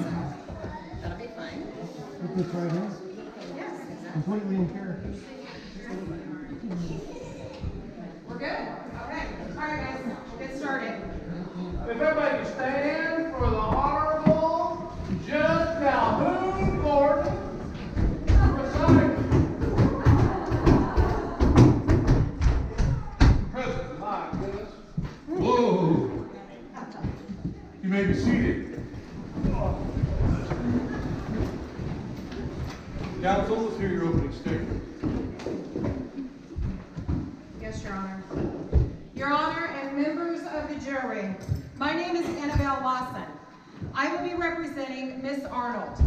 That'll be fine. Put this right here. Yes, exactly. Completely in character. We're good? Okay. All right, guys. We'll get started. If everybody can stand for the Honorable Judge Calhoun Gordon, presiding. President, my goodness. Whoa! You may be seated. Counsel, let's hear your opening statement. Yes, Your Honor. Your Honor and members of the jury, my name is Annabelle Lawson. I will be representing Miss Arnold.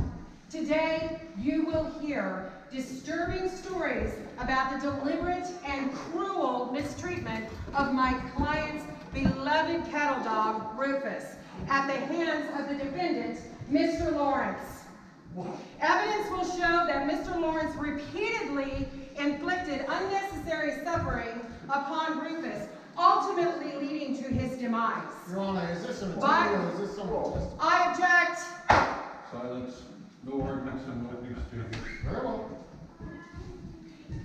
Today, you will hear disturbing stories about the deliberate and cruel mistreatment of my client's beloved cattle dog, Rufus, at the hands of the defendant, Mr. Lawrence. Evidence will show that Mr. Lawrence repeatedly inflicted unnecessary suffering upon Rufus, ultimately leading to his demise. Your Honor, is this an attorney But- or is this someone just... I object. Silence. No arguments in opening statements. Very well.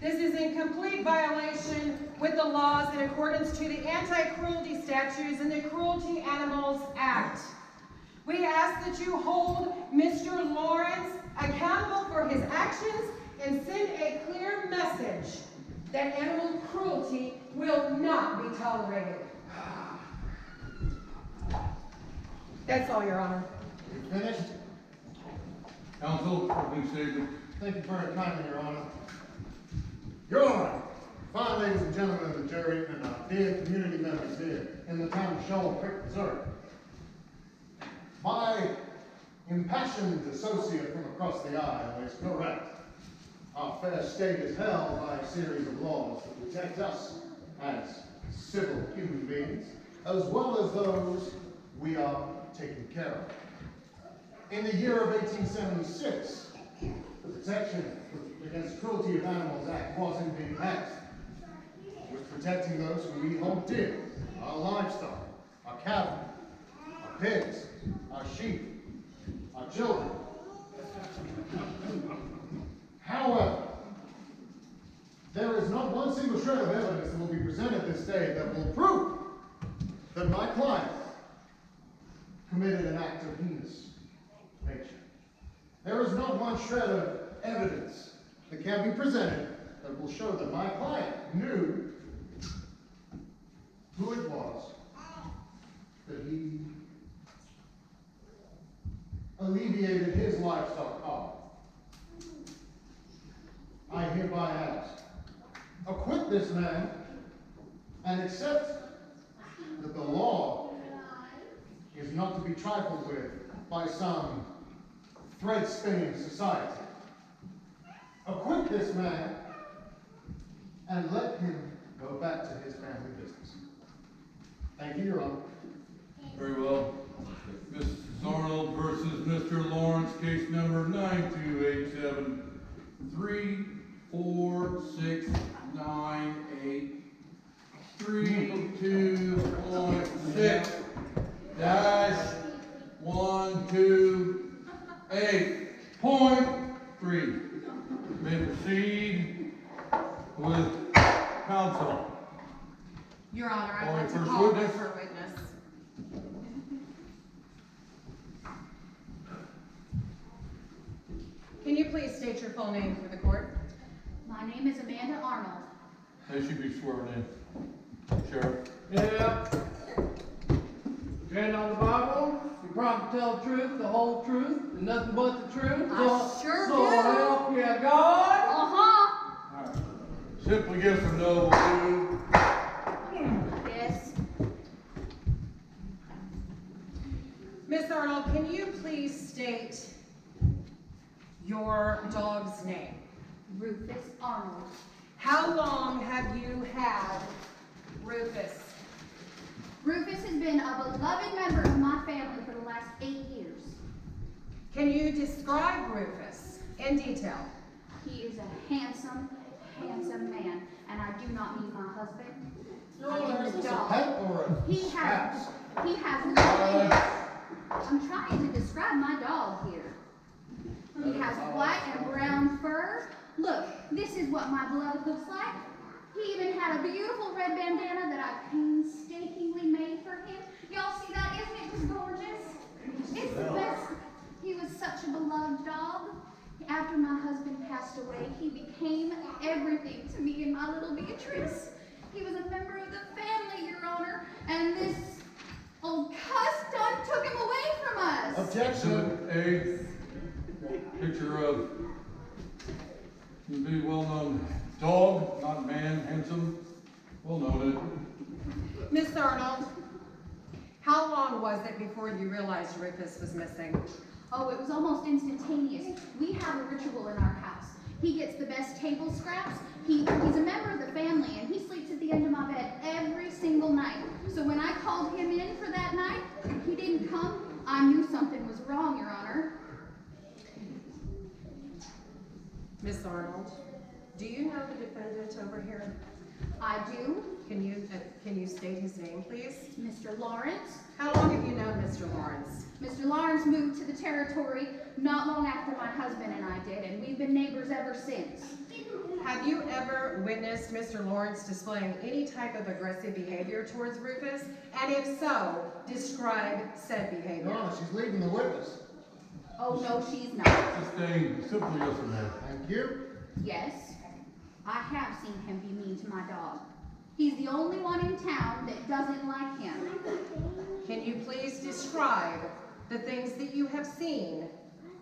This is in complete violation with the laws in accordance to the Anti-Cruelty Statutes and the Cruelty Animals Act. We ask that you hold Mr. Lawrence accountable for his actions and send a clear message that animal cruelty will not be tolerated. That's all, Your Honor. You finished? Counsel, opening statement. Thank you very kindly, Your Honor. Your Honor, fine ladies and gentlemen of the jury and our dear community members here in the town of Shoal, Creek, Missouri. My impassioned associate from across the aisle is correct. Our fair state is held by a series of laws that protect us as civil human beings, as well as those we are taking care of. In the year of 1876, the Protection Against Cruelty of Animals Act wasn't being passed. It was protecting those who we hold dear, our livestock, our cattle, our pigs, our sheep, our children. However, there is not one single shred of evidence that will be presented this day that will prove that my client committed an act of heinous nature. There is not one shred of evidence that can be presented that will show that my client knew who it was that he alleviated his livestock of. I hereby ask, acquit this man and accept that the law is not to be trifled with by some thread-spinning society. Acquit this man and let him go back to his family business. Thank you, Your Honor. Very well. Mrs. Arnold versus Mr. Lawrence, case number 928734698 32.6 dash 128.3. May proceed with counsel. Your Honor, I'd Calling like to first call witness. for a witness. Can you please state your full name for the court? My name is Amanda Arnold. They should be sworn in. Sheriff. Yeah. Stand on the Bible. You promise to tell the truth, the whole truth, and nothing but the truth. I sure so do. help you God. Uh-huh. All right. Simply yes or no will do. Yes. Miss Arnold, can you please state your dog's name? Rufus Arnold. How long have you had Rufus? Rufus has been a beloved member of my family for the last 8 years. Can you describe Rufus in detail? He is a handsome, handsome man, and I do not mean my husband. I Your mean Honor, is the this a dog. pet or a He has house? nothing. I'm trying to describe my dog Look, this is what my beloved looks like. He even had a beautiful red bandana that I painstakingly made for him. Y'all see that? Isn't it just gorgeous? It's the best. He was such a beloved dog. After my husband passed away, he became everything to me and my little Beatrice. He was a member of the family, Your Honor, and this old cuss done took him away from us. Objection. Exhibit A, picture of the well-known dog, not man, handsome, well noted. Miss Arnold, how long was it before you realized Rufus was missing? Oh, it was almost instantaneous. We have a ritual in our house. He gets the best table scraps. He's a member of the family, and he sleeps at the end of my bed every single night. So when I called him in for that night, he didn't come. I knew something was wrong, Your Honor. Miss Arnold, do you know the defendant over here? I do. Can you state his name, please? Mr. Lawrence. How long have you known Mr. Lawrence? Mr. Lawrence moved to the territory not long after my husband and I did, and we've been neighbors ever since. Have you ever witnessed Mr. Lawrence displaying any type of aggressive behavior towards Rufus? And if so, describe said Your behavior. Honor, she's leaving the witness. Oh, no, she's not. Sustained, simply yes or no. Thank you. Yes, I have seen him be mean to my dog. He's the only one in town that doesn't like him. Can you please describe the things that you have seen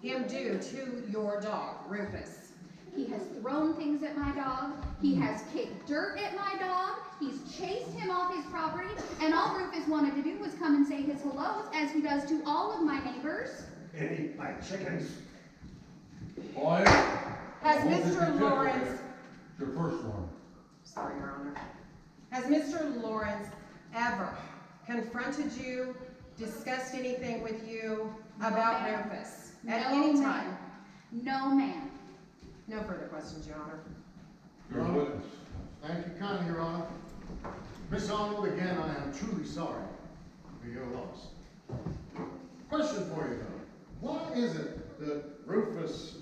him do to your dog, Rufus? He has thrown things at my dog. He has kicked dirt at my dog. He's chased him off his property. And all Rufus wanted to do was come and say his hellos, as he does to all of my neighbors. And eat my chickens. Quiet. Has Hold this Mr. objection Lawrence, there. Your first one. sorry, Your Honor, has Mr. Lawrence ever confronted you, discussed anything with you about No, ma'am. Rufus at No, any ma'am. time? No, ma'am. No further questions, Your Honor. Your witness. Thank you kindly, Your Honor. Miss Arnold, again, I am truly sorry for your loss. Question for you, though. Why is it that Rufus,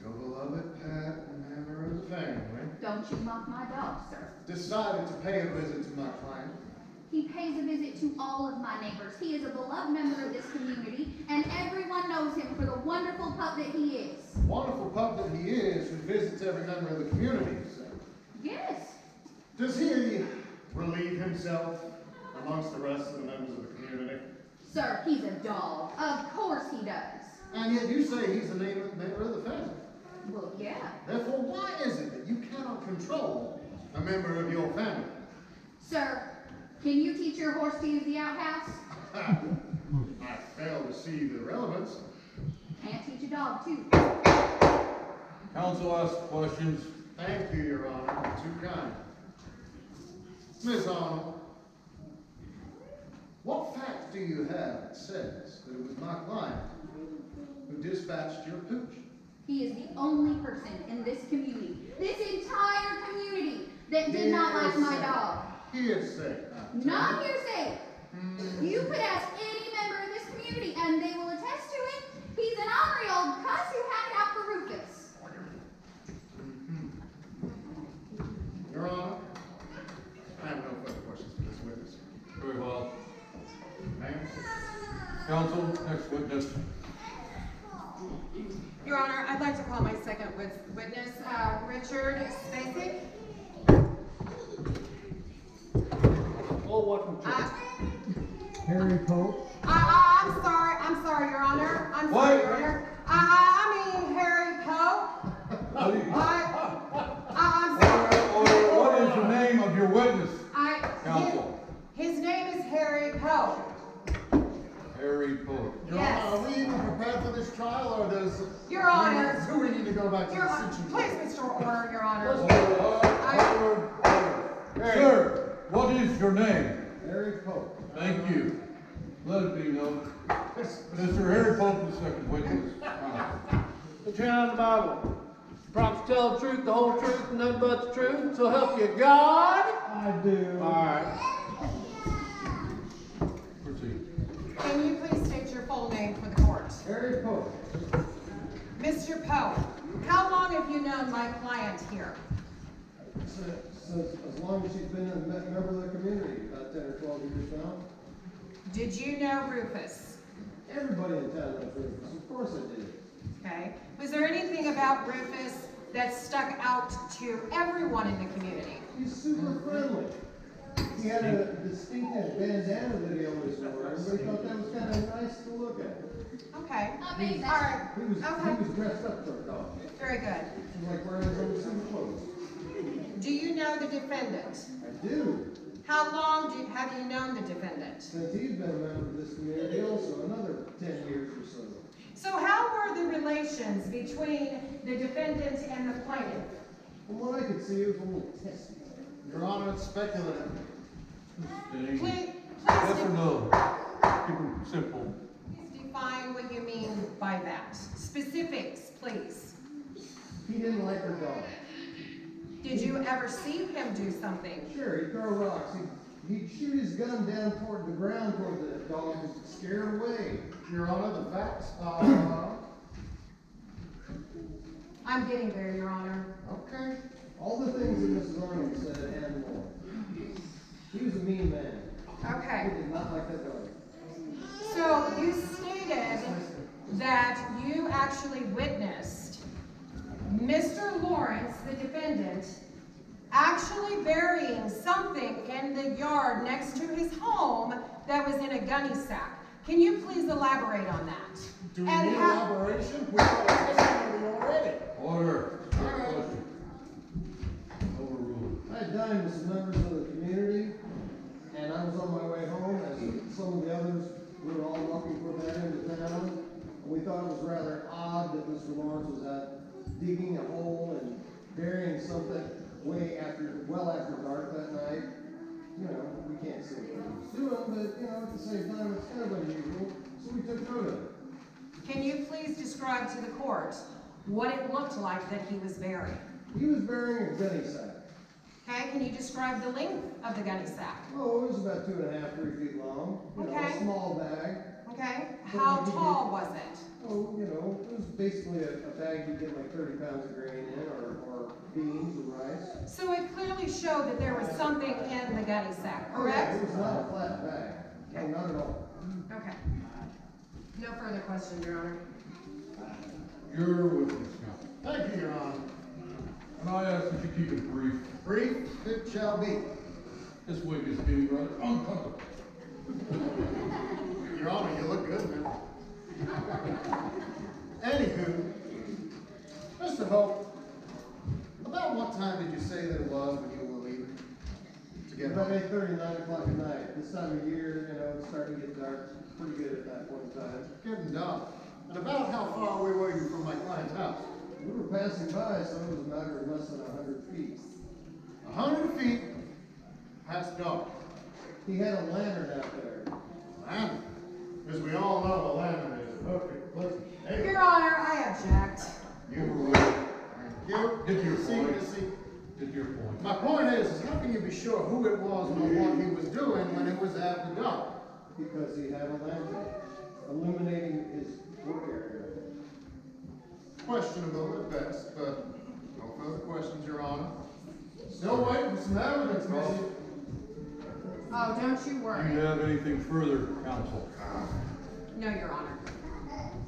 your beloved pet and member of the family, Don't you mock my dog, sir. decided to pay a visit to my client? He pays a visit to all of my neighbors. He is a beloved member of this community, and everyone knows him for the wonderful pup that he is. Wonderful pup that he is, who visits every member of the community, you say. Yes. Does he relieve himself amongst the rest of the members of the community? Sir, he's a dog. Of course he does. And yet you say he's a member of the family. Well, yeah. Therefore, why is it that you cannot control a member of your family? Sir, can you teach your horse to use the outhouse? I fail to see the relevance. Can't teach a dog, too. Counsel asks questions. Thank you, Your Honor. Too kind. Miss Arnold, what fact do you have that says that it was my client who dispatched your pooch? He is the only person in this community, this entire community, that did not like my dog. Hearsay. Not hearsay. You could ask any member of this community, and they will attest to it. He's an ornery old cuss who had it out for Rufus. Your Honor, I have no further questions for this witness. Very well. Ma'am? Counsel, next witness. Your Honor, I'd like to call my second witness, Richard Spacek. Oh, what from church? Harry Pope. I'm sorry, Your Honor. I'm sorry, What? Your Honor. I mean Harry Pope. I'm sorry. Or what is the name of your witness? Counsel. His name is Harry Pope. Harry Pope. Your Yes. Honor, are we even prepared for this trial, or does... Your Honor. Do we need to go back to Your the Honor, situation? please restore order, Your Honor. Sir, what is your name? Harry Pope. Thank you. Let it be known. Mr. Harry Pope, the second witness. Put your hand on the Bible. Promise to tell the truth, the whole truth, and nothing but the truth. So help you God. I do. All right. Proceed. Can you please state your full name for the court? Harry Pope. Mr. Pope, How long have you known my client here? Since as long as she's been a member of the community, about 10 or 12 years now. Did you know Rufus? Everybody in town knows Rufus. Of course I did. Okay. Was there anything about Rufus that stuck out to everyone in the community? He's super friendly. He had a distinctive bandana that he always wore. Everybody thought that was kind of nice to look at. Okay. I mean, All right. He was Okay. dressed up for a dog. Very good. He was like wearing his own suit of clothes. Do you know the defendant? I do. How long have you known the defendant? Since he's been a member of this community also, another 10 years or so. So how were the relations between the defendant and the plaintiff? From what I could see, it was a little testy. Your Honor, it's speculative. Please Yes or no? Keep them simple. define what you mean by that. Specifics, please. He didn't like her dog. Did you ever see him do something? Sure, he'd throw rocks. He'd shoot his gun down toward the ground toward the dog and scare it away. Your Honor, the facts are... I'm getting there, Your Honor. Okay. All the things that Mrs. Arnold said and more. He was a mean man. Okay. He did not like that dog. So you stated that you actually witnessed Mr. Lawrence, the defendant, actually burying something in the yard next to his home that was in a gunny sack. Can you please elaborate on that? Do we And need how- elaboration? We've got a testimony already. Order. All right. Question. Overruled. I had dined with some members of the community, and I was on my way home as some of the others, we were all walking toward that end of town. And we thought it was rather odd that Mr. Lawrence was out digging a hole and burying something well after dark that night. You know, we can't see what he was doing, but, you know, at the same time, it's kind of unusual, so we took note of it. Can you please describe to the court what it looked like that he was burying? He was burying a gunny sack. Okay, can you describe the length of the gunny sack? Oh, it was about 2.5, 3 feet long. You know, Okay. a small bag. Okay, how tall was it? Oh, you know, it was basically a bag you get like 30 pounds of grain in, or beans or rice. So it clearly showed that there was something in the gunny sack, Oh, yeah, correct? it was not a flat bag. No, not at all. Okay. No further questions, Your Honor. Your witness, counsel. Thank you, Your Honor. And I ask that you keep it brief. Brief it shall be. This wig is getting rather uncomfortable. Your Honor, you look good, man. Anywho, Mr. Hope, about what time did you say that it was when you were leaving to get About home? 8:30, 9 o'clock at night. This time of year, you know, it's starting to get dark pretty good at that point in time. Getting dark. And about how far away were you from my client's house? We were passing by, so it was a matter of less than 100 feet. 100 feet past dark. He had a lantern out there. And, as we all know, a lantern is a perfect pleasant. Hey, Your Honor, I object. you were Thank you. Get to your See, point. you see. Get to your point. My point is how can you be sure who it was and what he was doing when it was after dark? Because he had a lantern illuminating his work area. Questionable at best, but no further questions, Your Honor. Still waiting for some evidence, Missy. Oh, don't you Do you worry. have anything further, counsel? No, Your Honor.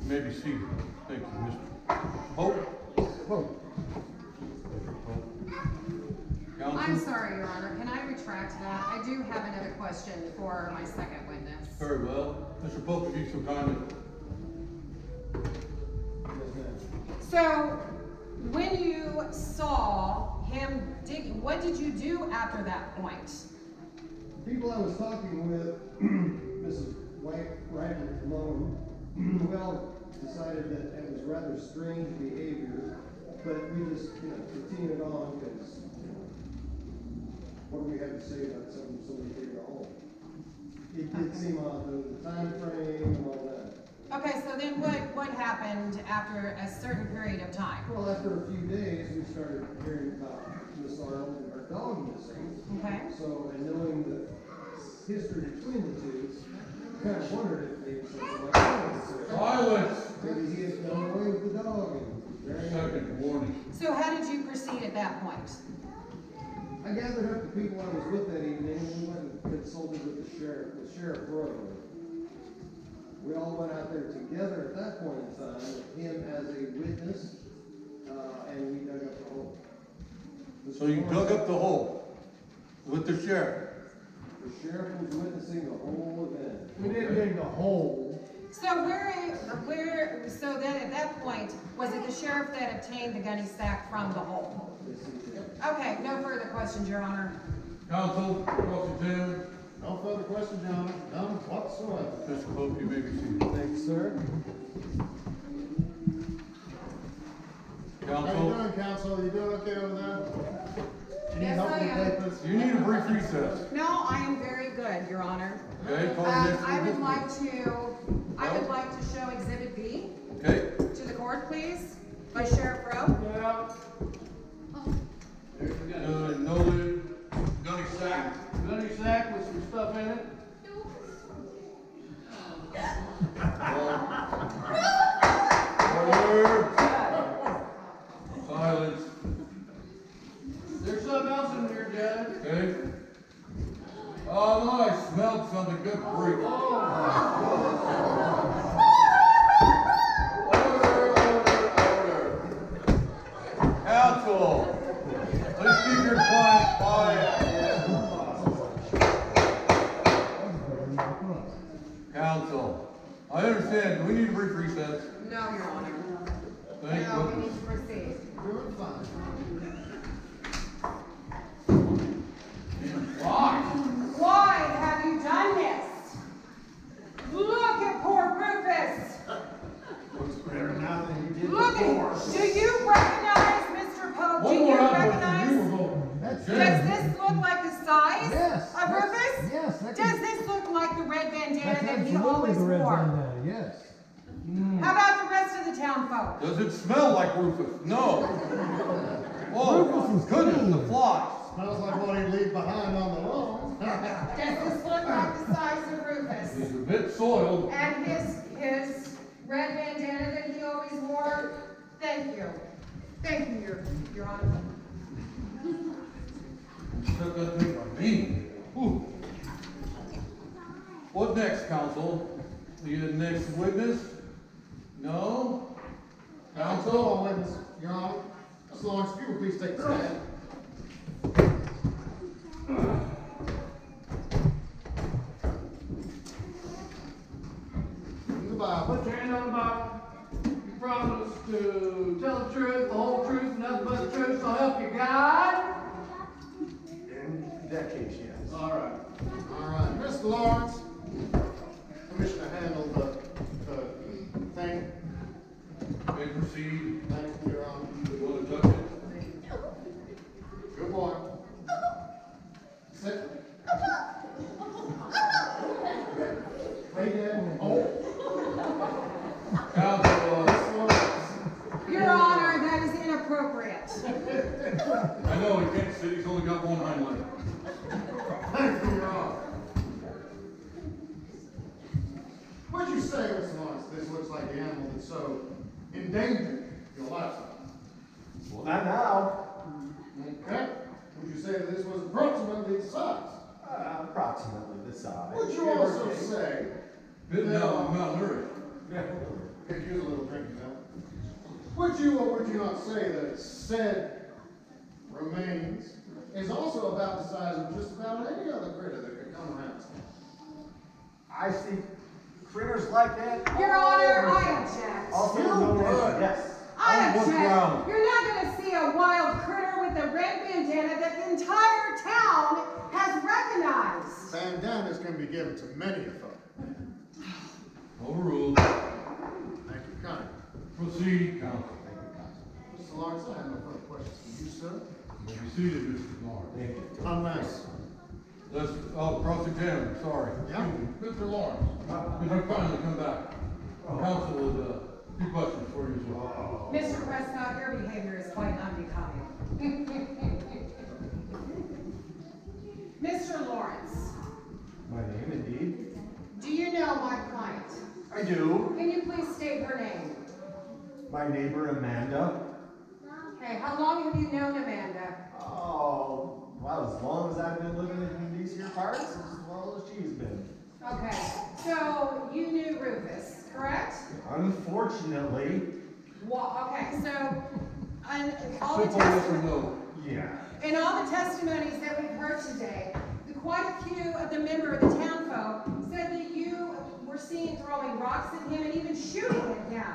You may be seated. Thank you, Mr. Hope. Mr. Hope. I'm Counsel? sorry, Your Honor. Can I retract that? I do have another question for my second witness. Very well. Mr. Pope, if you so kindly. Yes, ma'am. So, when you saw him digging, what did you do after that point? The people I was talking with, Mrs. White, Wright, and Malone, we all decided that it was rather strange behavior, but we just, you know, continued on because, what do we have to say about somebody digging a hole? It did seem odd, the time frame and all that. Okay, so then what happened after a certain period of time? Well, after a few days, we started hearing about Miss Arnold and her dog missing. Okay. So, and knowing the history between the two, I kind of wondered if maybe something like that was there. Silence! Maybe he had gone away with the dog and very Second. warning. So how did you proceed at that point? I gathered up the people I was with that evening, and we went and consulted with the sheriff Roy. We all went out there together at that point in time, with him as a witness, and we dug up the hole. So you dug up the hole with the sheriff? The sheriff was witnessing the whole event. We didn't dig the hole. So so then at that point, was it the sheriff that obtained the gunny sack from the hole? Okay, no further questions, Your Honor. Counsel, cross-examine. No further questions, Your Honor. None whatsoever. Mr. Pope, you may be seated. Thanks, sir. How you Counsel, doing, counsel? You doing okay over there? You need Yes, help I with the am. papers? you need a brief recess. No, I am very good, Your Honor. Okay, call the next I would witness. like to show Exhibit B Okay, to the court, please, by Sheriff Rowe. no lid, gunny sack. Gunny sack with some stuff in it. Order. Silence. There's something else in here, Judge. Okay. Oh no, I smelled something. Good grief. Order. Counsel, please keep your client quiet. Counsel, I understand. Do we need a brief recess? No, Your Honor. Thank No, we you. need to proceed. Doing fine. Why? Why have you done this? Look at poor Rufus. Looks better now than you did Look before. at, do you recognize Mr. Pope? Do One you more outburst recognize? and you were voting. That's Does it. this look like the size Yes. of that's- Rufus? Yes. That Does can- this look like the red bandana That's that he absolutely always the red wore? bandana, yes. How about the rest of the town folk? Does it smell like Rufus? No. Oh, Rufus was goodness, clean. the flies. Smells like what he'd leave behind on the lawn. Does this look like the size of Rufus? He's a bit soiled. And his red bandana that he always wore? Thank you. Thank you, Your Honor. Took that thing from me. Ooh. What next, counsel? The next witness? No? Go Counsel? on, witness, Your Honor. Mr. Lawrence, if you would please take the stand. In the Bible. Put your hand on the Bible. You promise to tell the truth, the whole truth, and nothing but the truth, so help you God? In that case, yes. All right. All right, Mr. Lawrence, Commissioner handled the thing. May proceed. Thank you, Your Honor. You want to touch it? Good boy. Sit. Lay down. Oh. Counsel, Mr. Lawrence. Your Honor, that is inappropriate. I know he can't sit, he's only got one hind leg. Thank you, Your Honor. What'd you say, Mr. Lawrence? This looks like the animal that's so endangered your lifestyle. Well, not now. Okay. Would you say that this was approximately the size? Approximately the size. Would you Give or also take. say Bit that, down, I'm malnourished. could use a little drinking milk? Would you or would you not say that said remains is also about the size of just about any other critter that could come around? I see critters like that. Your Honor, I object. Also You known would. as, yes. I On what object. ground? You're not going to see a wild critter with a red bandana that the entire town has recognized. Bandanas can be given to many of them. Overruled. Thank you, kind. Proceed, counsel. Mr. Lawrence, I have no further questions for you, sir. You may be seated, Mr. Lawrence. Thank you. Unless. Let's, cross-examine, sorry. Yeah. Mr. Lawrence, could you finally come back? Counsel with a few questions for you as well. Mr. Prescott, your behavior is quite unbecoming. Mr. Lawrence, My name, indeed. do you know my client? I do. Can you please state her name? My neighbor, Amanda. Okay, how long have you known Amanda? Oh, well, as long as I've been living in these here parts, as well as she's been. Okay, so you knew Rufus, correct? Unfortunately, Okay, so, and all the Simple yes or testimonies, no. yeah. in all the testimonies that we've heard today, quite a few of the members of the town folk said that you were seen throwing rocks at him and even shooting at him.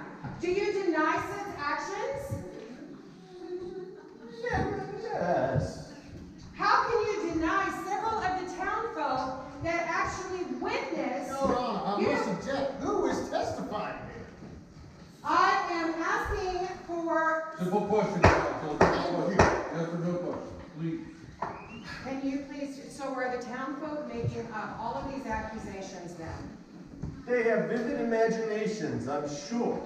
Do you deny such actions? Yes. How can you deny several of the town folk that actually witnessed? Your Honor, I you- must object. Who is testifying here? I am asking for, Simple question, counsel. Simple question. Yes or no question, please. can you please, so were the town folk making up all of these accusations then? They have vivid imaginations, I'm sure.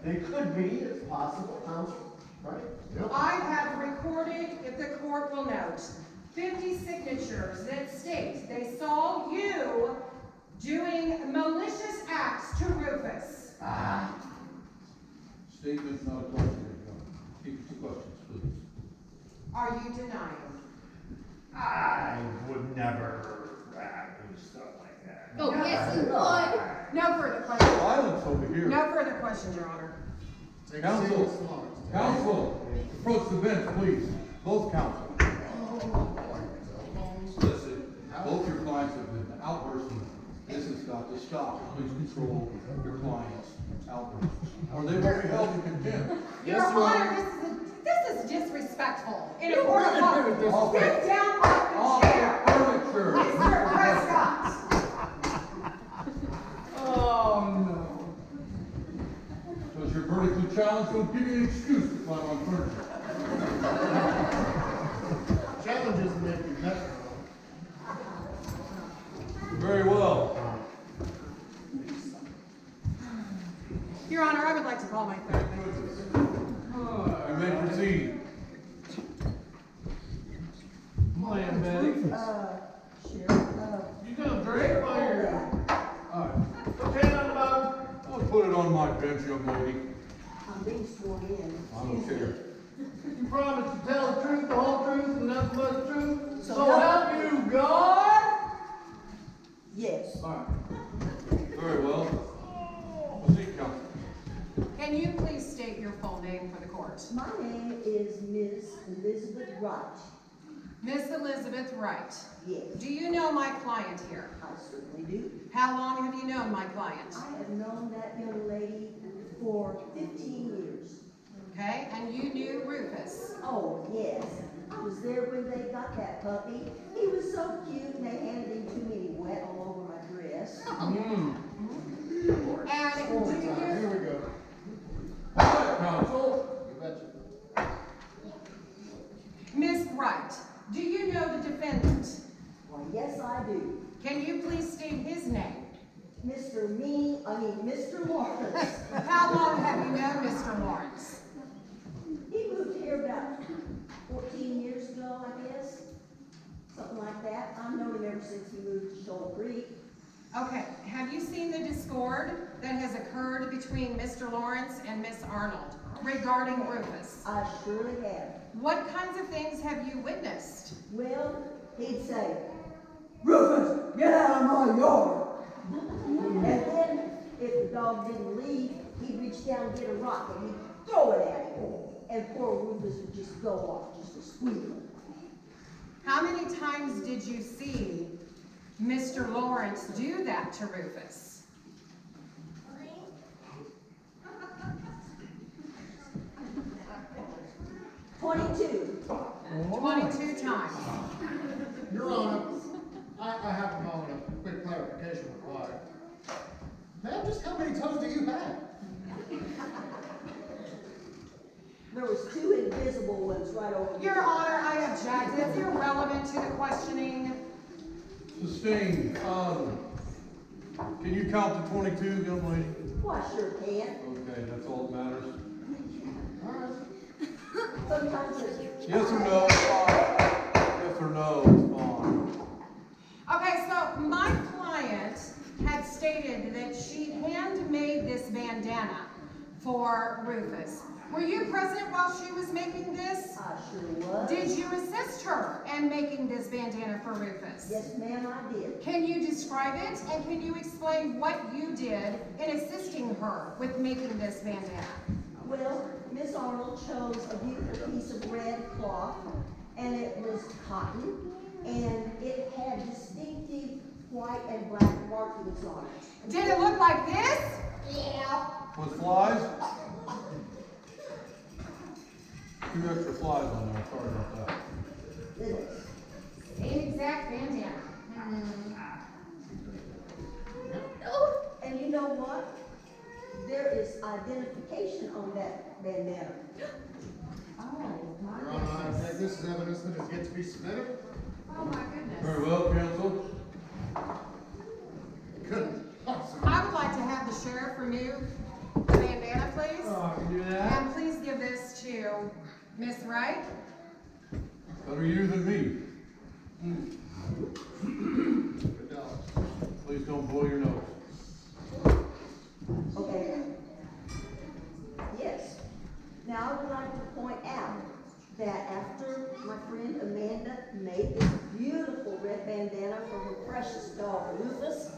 They could be, it's possible, counsel, right? I have recorded, if the court will note, 50 signatures that state they saw you doing malicious acts to Rufus. Statement, not a question. Keep it to questions, please. Are you denying? I would never do stuff like that. Oh, yes, you would. No further questions. Silence over here. No further questions, Your Honor. Take a seat, Counsel, Mr. Lawrence. counsel, approach the bench, please. Both counsel. Listen, both your clients have been outbursting. This has got to stop. Please control your clients' outbursts, or they will be held in contempt. Your Yes, Your Honor, Honor. this is disrespectful. In a court of law. Off Get the- down off the Off chair. the furniture. Mr. Prescott. Oh, no. Does your vertically challenged don't give you an excuse to climb on furniture? Challenges may be met. Very well. Your Honor, I would like to call my third witness. You may proceed. Man, Betty. You gonna drink while you're All right. pretending about? I'll put it on my bench, young lady. I'm being sworn in. I don't care. You promise to tell the truth, the whole truth, and nothing but the truth? So So help you God? Yes. All right. Very well. Proceed, counsel. Can you please state your full name for the court? My name is Miss Elizabeth Wright. Miss Elizabeth Wright. Yes, Do you know my client here? I certainly do. How long have you known my client? I have known that young lady for 15 years. Okay, and you knew Rufus. Oh, yes. I was there when they got that puppy. He was so cute and they handed him to me and he wet all over my dress. And do Here you, we go. All right, counsel. You betcha. Miss Wright, do you know the defendant? Why, yes, I do. Can you please state his name? Mr. Lawrence. How long have you known Mr. Lawrence? He moved here about 14 years ago, I guess. Something like that. I've known him ever since he moved to Shoal Creek. Okay, have you seen the discord that has occurred between Mr. Lawrence and Miss Arnold regarding Rufus? I surely have. What kinds of things have you witnessed? Well, he'd say, "Rufus, get out of my yard." And then, if the dog didn't leave, he'd reach down and get a rock and he'd throw it at him. And poor Rufus would just go off, just a squeal. How many times did you see Mr. Lawrence do that to Rufus? 22. 22 times. Your Honor, I have a moment of quick clarification required. Ma'am, just how many toes do you have? There was 2 invisible ones right over Your here. Honor, I object. It's irrelevant to the questioning. Sustained. Can you count to 22, young lady? Well, I sure can. Okay, that's all that matters. All right. Sometimes it's... Yes or no? It's fine. Yes or no? It's fine. Okay, so my client had stated that she handmade this bandana for Rufus. Were you present while she was making this? I sure was. Did you assist her in making this bandana for Rufus? Yes, ma'am, I did. Can you describe it, and can you explain what you did in assisting her with making this bandana? Well, Miss Arnold chose a beautiful piece of red cloth, and it was cotton, and it had distinctive white and black markings on it. Did it look like this? Yeah. With flies? Two extra flies on there, sorry about that. It is. Same exact bandana. And you know what? There is identification on that bandana. Oh, my Your Honor, I goodness. take this as evidence that is yet to be submitted. Oh, my goodness. Very well, counsel. Couldn't possibly. I would like to have the sheriff remove the bandana, please. Oh, I can do that. And please give this to Miss Wright. Better you than me. Good dog. Please don't blow your nose. Okay. Yes. Now, I would like to point out that after my friend Amanda made this beautiful red bandana for her precious dog Rufus,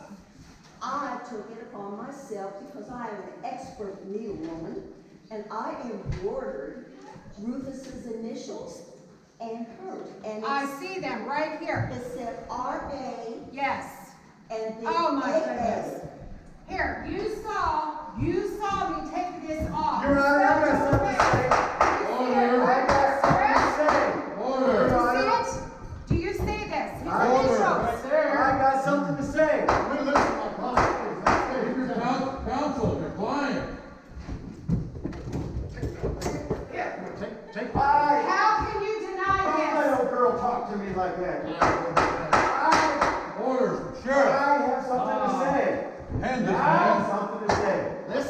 I took it upon myself because I am an expert needlewoman, and I embroidered Rufus's initials and hers. And I see them right here. it said R.A. Yes. and then Oh, my A.A. goodness. Here, you saw me take this off. Your Honor, I got something to say. Order. I got something to say. Order. Your Honor. See it? Do you see this? His Order. initials. I got something to say. We listen to my prosecutors. That's it. Counsel, you're lying. Take. How can you Don't deny let this? old girl talk to me like that. Order, I sheriff. have something to say. Hand this I have man. something to say. This?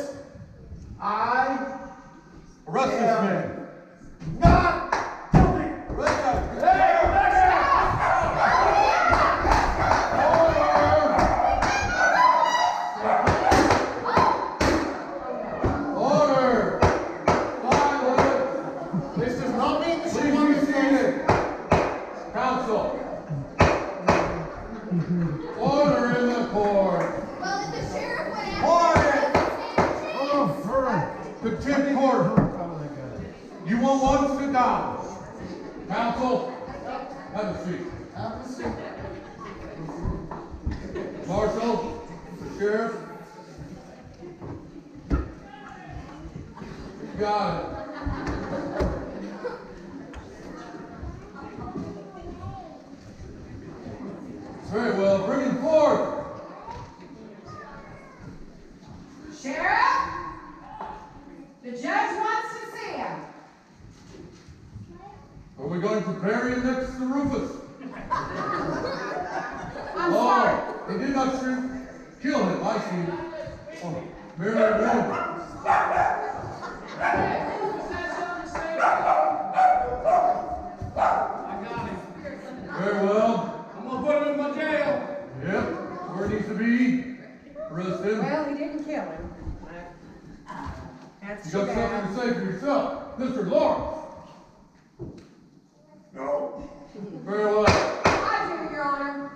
I Arrest this man. not guilty. Arrest that. Hey, Order. Silence. This does not mean that she Please won be this case. seated. Counsel. Order in the court. Well, if the sheriff went after Quiet. Contempt Contempt court. You want one? Sit down. Counsel, have a seat. Have a seat. Marshal, the sheriff. You got it. Very well, bring him forth. Sheriff? The judge wants to see him. Are we going to bury him next to Rufus? I'm sorry. Oh, he did not kill him, I see. Oh, merely wounded. I got him. Very well. I'm gonna put him in my jail. Yep, where it needs to be. Arrest him. Well, he didn't kill him. That's You too got bad. something to say for yourself, Mr. Lawrence. no. Very well. I do, Your Honor.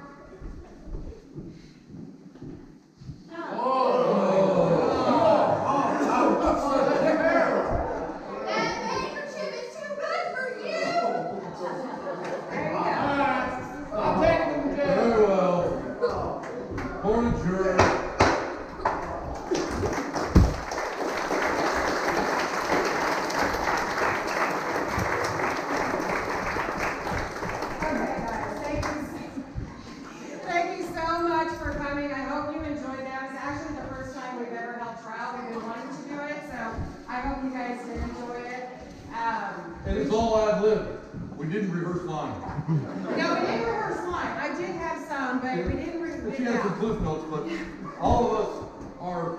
That handkerchief is too good for you. There you go. I'll take him to jail. Very well. Court adjourned. Okay, guys, thank you so much for coming. I hope you enjoyed that. It's actually the first time we've ever held trial. We've been wanting to do it, so I hope you guys did enjoy it. And it's all ad lib. We didn't reverse line. No, we didn't reverse line. I did have some, but we didn't She had some cliff notes, but all of us are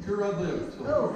pure ad lib. So. Oh.